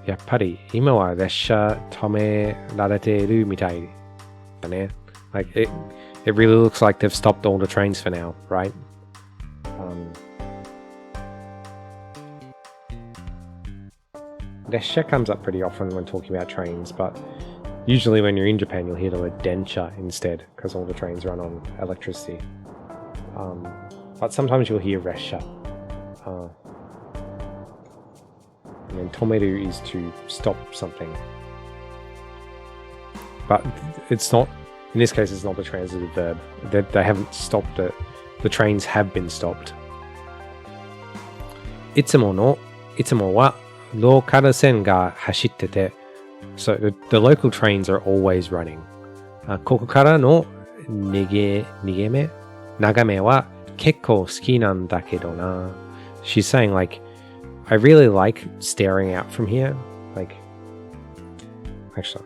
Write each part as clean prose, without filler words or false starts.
やっぱり今は列車止められているみたいだね。Like it really looks like they've stopped all the trains for now, right? Desha comes up pretty often when talking about trains, but usually when you're in Japan, you'll hear the word densha instead, because all the trains run on electricity. But sometimes you'll hear resha. And then tomeru is to stop something. But it's not, in this case, it's not the transitive verb. They haven't stopped it. The trains have been stopped. いつもはローカル線が走ってて、so the local trains are always running. ここからの眺めは結構好きなんだけどな。She's saying like, I really like staring out from here. Like, actually,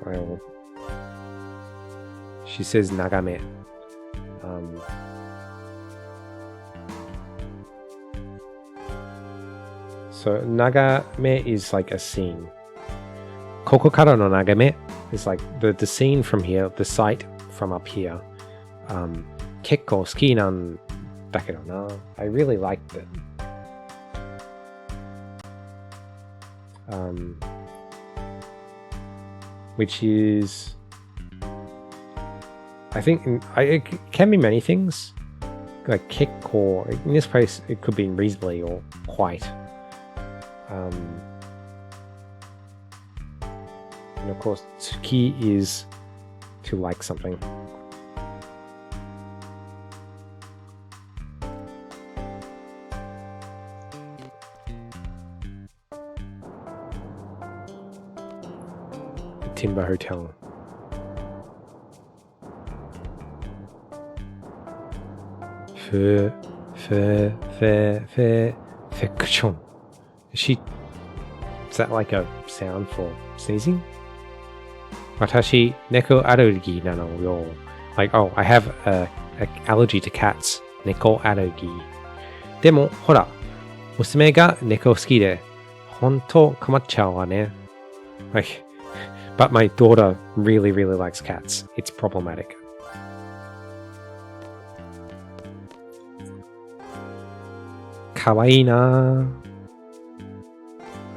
she says 眺め. So 眺め is like a scene. ここからの眺め is like the scene from here, the sight from up here. 結構好きなんだけどな. I really liked it. Which is, I think, it can be many things. Like 結構, in this case, it could be reasonably or quite. And of course, tsuki is to like something. Timber Hotel. Fiction. Is that like a sound for sneezing? Watashi neko allergy nano yo. Like, oh, I have an allergy to cats. Neko allergy. Demo, hora. Musume ga neko suki de. Honto komaccau wa ne. Like, but my daughter really, really likes cats. It's problematic. Kawaii na.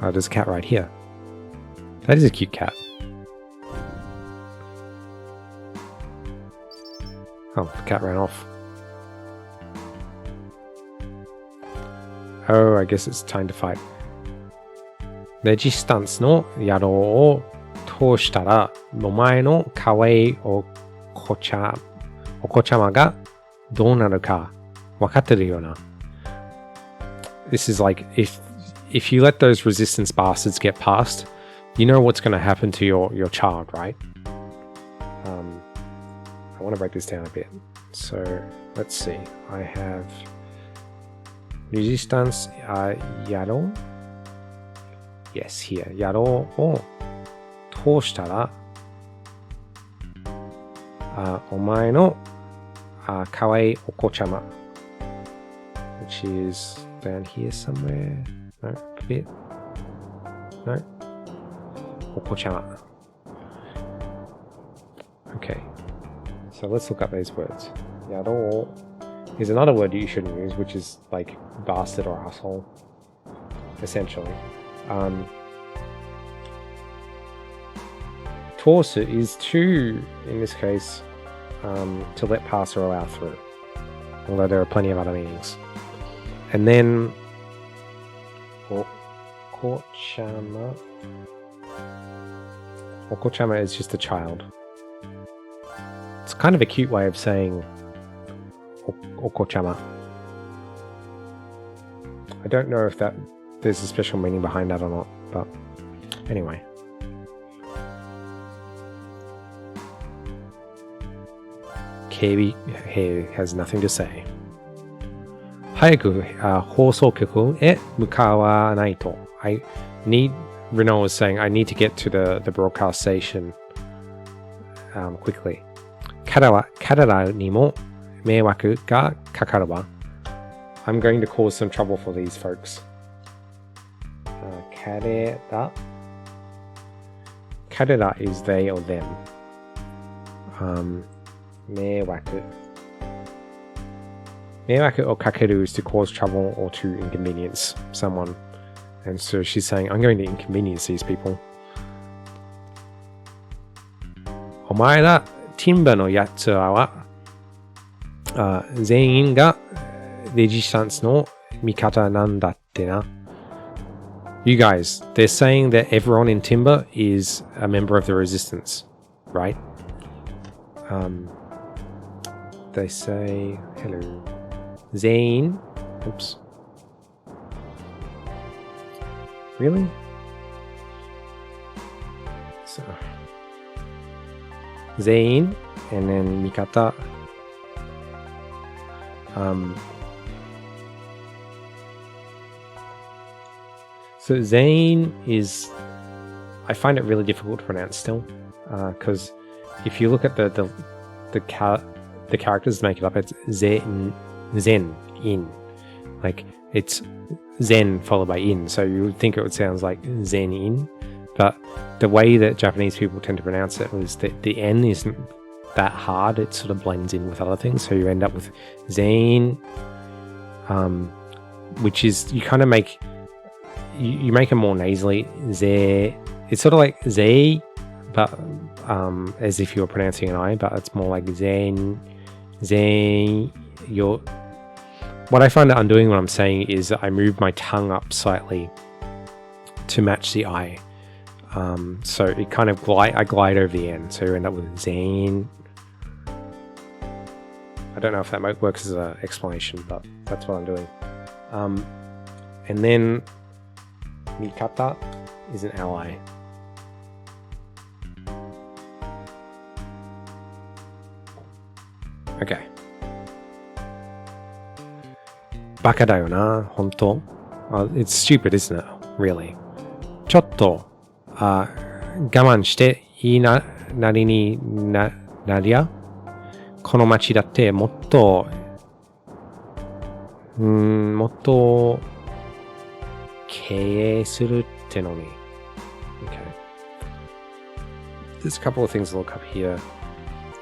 Oh, there's a cat right here. That is a cute cat. Oh, the cat ran off. Oh, I guess it's time to fight. レジスタンスの野郎を通したら、お前の可愛いお子ちゃまがどうなるか分かってるよな。This is like, if you let those resistance bastards get past, you know what's going to happen to your child, right? I want to break this down a bit. So, let's see. I have resistance, yaro. Yes, here. Yaro を通したら、お前の可愛いお子ちゃま which is down here somewhere. No, a bit. No. お子ちゃま Okay. So let's look up these words. Yaro is another word you shouldn't use, which is like bastard or asshole, essentially. Torsu is to, in this case, to let pass or allow through. Although there are plenty of other meanings. And then, Okochama. Okochama is just a child. It's kind of a cute way of saying Okochama. I don't know if there's a special meaning behind that or not, but anyway. Kebi has nothing to say. 早く放送局へ向かわないと. Renault was saying, I need to get to the broadcast station quickly. 彼らにも迷惑がかかるわ. I'm going to cause some trouble for these folks. 彼ら Kadera is they or them. Mewaku. Mewaku or kakeru is to cause trouble or to inconvenience someone. And so she's saying, I'm going to inconvenience these people. お前ら、ティンバのやつらは、全員がレジスタンスの味方なんだってな。You guys, they're saying that everyone in Timber is a member of the resistance, right? They say, hello. Zane. Oops. Really? So, Zane, and then Mikata. So Zane is, I find it really difficult to pronounce still, because if you look at the characters make it up, it's Zen, in, like it's Zen followed by in, so you would think it would sound like Zen in, but the way that Japanese people tend to pronounce it was that the N isn't that hard, it sort of blends in with other things, so you end up with Zane, which is, you kind of make, you make it more nasally, ze, it's sort of like ze, but as if you were pronouncing an I, but it's more like zen, what I find that I'm doing when I'm saying is I move my tongue up slightly to match the I. So it kind of I glide over the N, so you end up with zen. I don't know if that might work as an explanation, but that's what I'm doing. And then Mikata is an ally. Okay. バカだよな、本当。It's stupid, isn't it? Really. ちょっと、我慢していいなりになりゃ、この街だってもっと経営するってのに。Okay. There's a couple of things to look up here.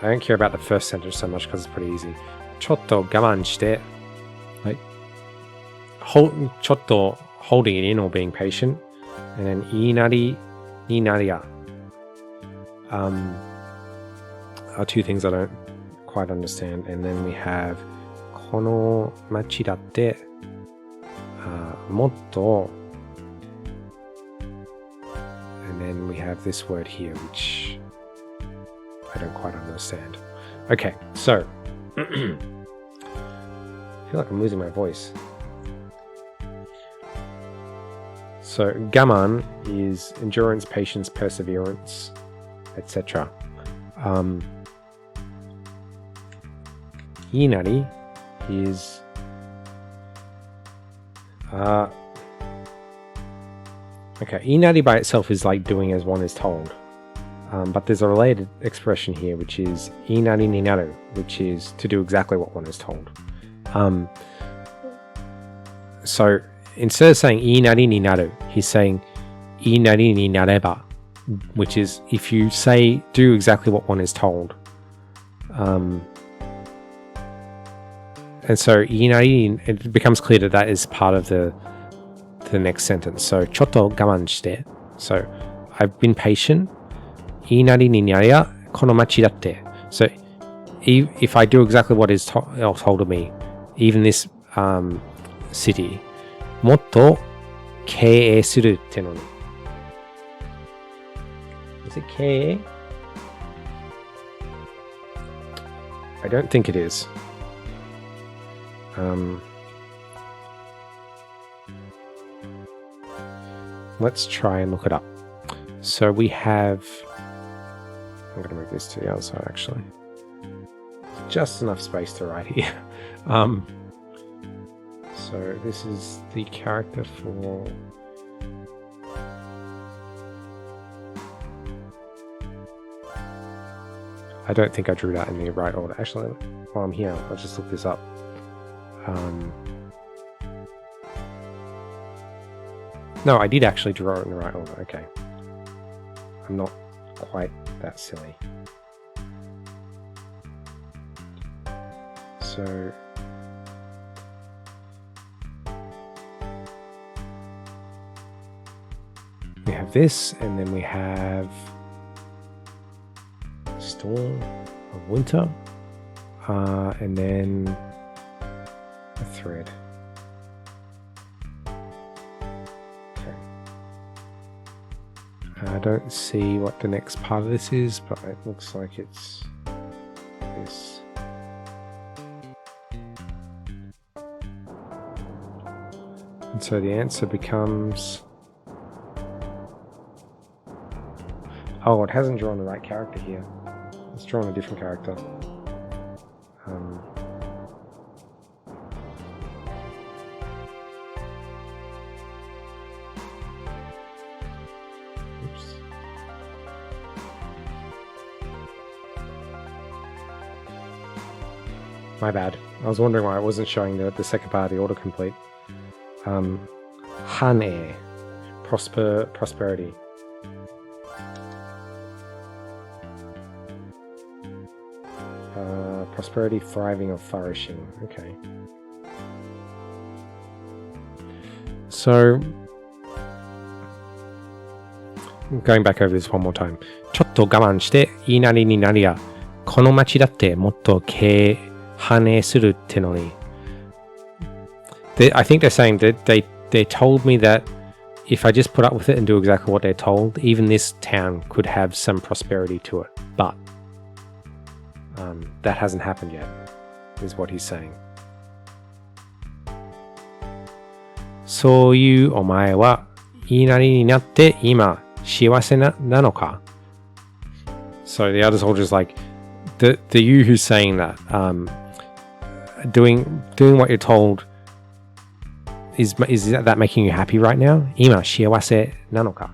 I don't care about the first sentence so much because it's pretty easy. ちょっと我慢して、like, ちょっと holding it in or being patient, and then いいなりになりや are two things I don't quite understand. And then we have この街だってもっと and then we have this word here which I don't quite understand. Okay, so I feel like I'm losing my voice. So gaman is endurance, patience, perseverance, etc. Inari is okay, inari by itself is like doing as one is told. But there's a related expression here, which is inari ni naru, which is to do exactly what one is told. So instead of saying inari ni naru, he's saying inari ni nareba, which is if you say do exactly what one is told. And so inari, it becomes clear that that is part of the next sentence. So chotto gaman shite. So I've been patient. Inari ni naria kono machi datte. So if I do exactly what is told of me, even this city, motto kei suru tte no ni. Is it kei? I don't think it is. Let's try and look it up. So we have, I'm going to move this to the other side actually. Just enough space to write here. So this is the character for I don't think I drew that in the right order. Actually, while I'm here, I'll just look this up. No, I did actually draw it in the right order. Okay. I'm not quite that silly. So we have this, and then we have storm of winter, and then a thread. Okay. I don't see what the next part of this is, but it looks like it's this. And so the answer becomes... Oh, it hasn't drawn the right character here. It's drawn a different character. Oops. My bad. I was wondering why it wasn't showing the second part of the autocomplete. Hane, prosperity. Prosperity, thriving, or flourishing. Okay. So, going back over this one more time. ちょっと我慢して言いなりになりや。この町だってもっと経営するってのに。I think they're saying that they told me that if I just put up with it and do exactly what they're told, even this town could have some prosperity to it. But that hasn't happened yet, is what he's saying. そういうお前は言いなりになって今幸せなのか? So the other soldier's like, the you who's saying that, doing what you're told, is that making you happy right now? 今幸せなのか?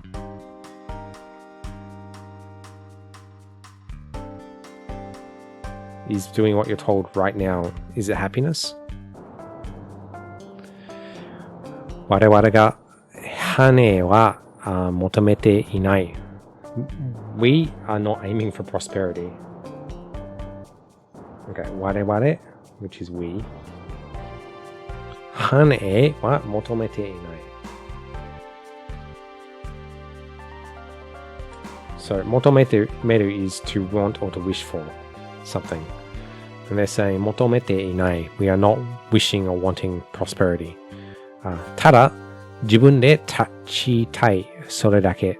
Is doing what you're told right now, is it happiness? 我々が羽は求めていない。We are not aiming for prosperity. Okay, 我々, which is we. 羽は求めていない。So, 求める is to want or to wish for something. And they're saying, 求めていない. We are not wishing or wanting prosperity. ただ、自分で立ちたい。それだけ。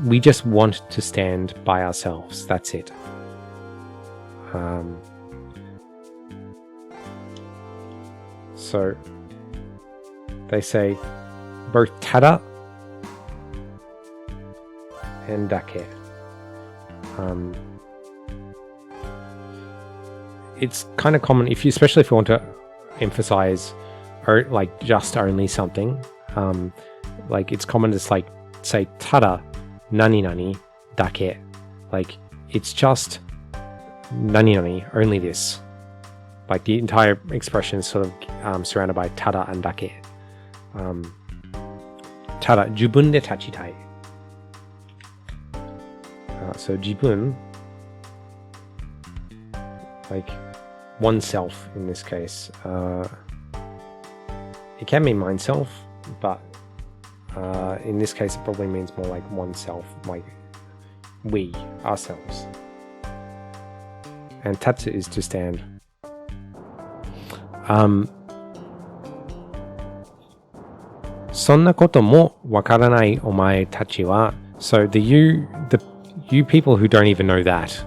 We just want to stand by ourselves. That's it. So, they say both ただ and だけ. It's kind of common, especially if you want to emphasize or like just only something. Like it's common to like say ただ nani nani だけ. Like it's just nani nani, only this. Like the entire expression is sort of surrounded by ただ and だけ. ただ自分で立ちたい. So 自分, like oneself in this case. It can mean myself, but in this case it probably means more like oneself, like we, ourselves. And tatsu is to stand. そんなこともわからないお前たちは So the you people who don't even know that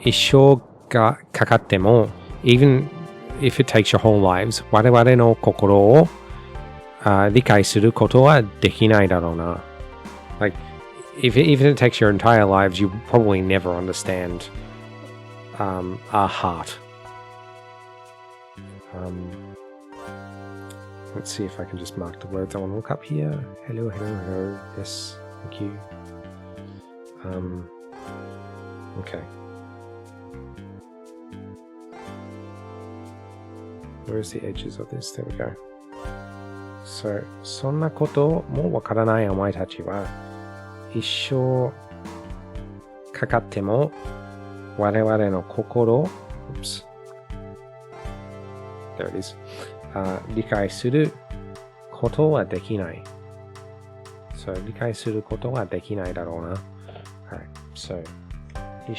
一生がかかっても even if it takes your whole lives 我々の心を理解することはできないだろうな Like even if it takes your entire lives you probably never understand our heart. Let's see if I can just mark the words I want to look up here. Hello, hello, hello. Yes, thank you. Okay. Where's the edges of this? There we go. So, そんなこともわからないお前たちは、一生かかっても我々の心、oops, there it is, 理解することはできない。So 理解することはできないだろうな。はい。So 一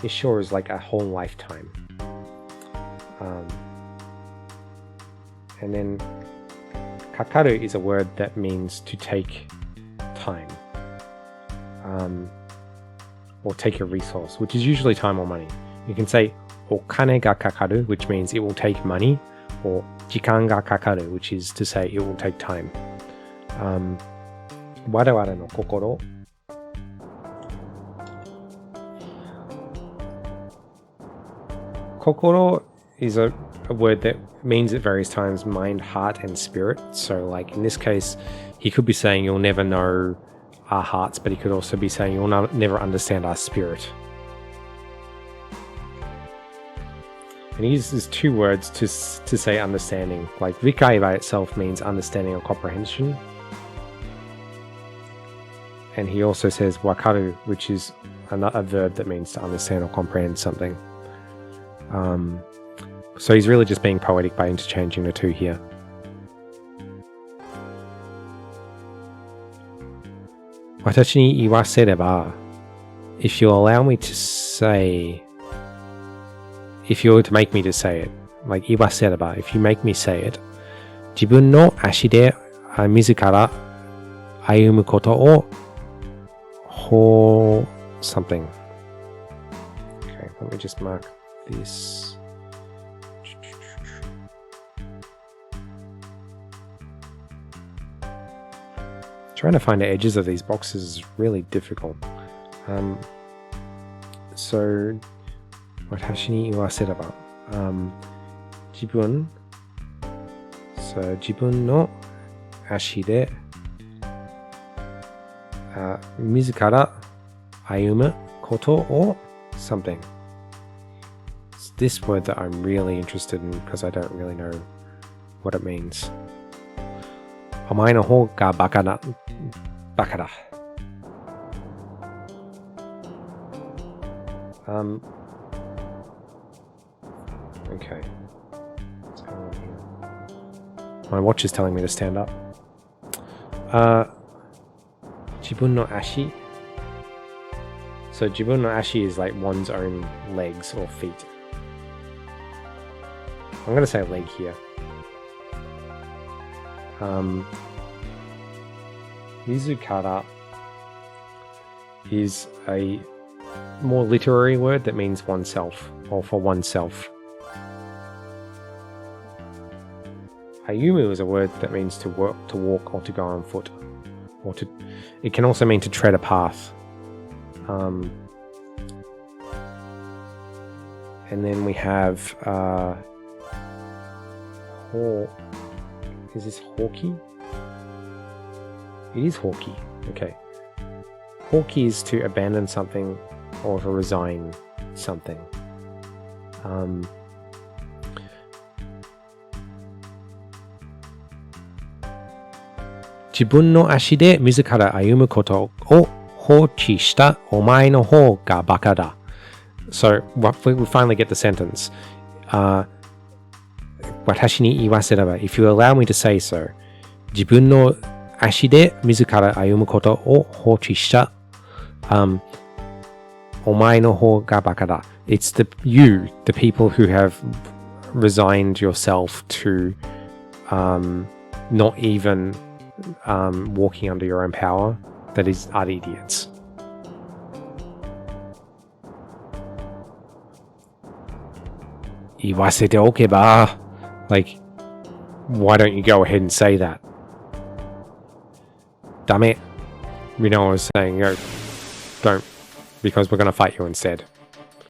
生is like a whole lifetime. And then かかる is a word that means to take time. Or take a resource, which is usually time or money. You can say お金がかかる, which means it will take money, or 時間がかかる, which is to say it will take time. 我々の心Kokoro is a word that means at various times mind, heart, and spirit. So, like in this case, he could be saying you'll never know our hearts, but he could also be saying you'll never understand our spirit. And he uses two words to say understanding. Like vikai by itself means understanding or comprehension. And he also says wakaru, which is a verb that means to understand or comprehend something. So he's really just being poetic by interchanging the two here. Watashi ni iwasereba, if you allow me to say, if you were to make me to say it, like iwasereba, if you make me say it, 自分の足で自ら歩むことをほ something. Okay, let me just mark this. Trying to find the edges of these boxes is really difficult. So, watashi ni iwasereba. 自分 So, 自分の足で自ら歩むことを something. It's this word that I'm really interested in because I don't really know what it means. お前の方がバカだ。バカだ。Okay. What's going on here? My watch is telling me to stand up. 自分の足 So 自分の足 is like one's own legs or feet. I'm going to say leg here. Mizukara is a more literary word that means oneself or for oneself. Ayumu is a word that means to walk or to go on foot. Or to, it can also mean to tread a path. And then we have is this hawky? It is hawky. Okay. Hawky is to abandon something or to resign something. Jibun no ashi de mizukara ayumu koto o hochi shita omae no hou ga baka da. So we finally get the sentence. Watashi ni iwasereba, if you allow me to say so. Jibun no ashi de mizukara ayumu koto o hochi shita omae no hou ga baka da. It's the people who have resigned yourself to not even walking under your own power, that are the idiots. Iwasete okeba. Like, why don't you go ahead and say that? Damn it. You know what I was saying, don't, because we're going to fight you instead.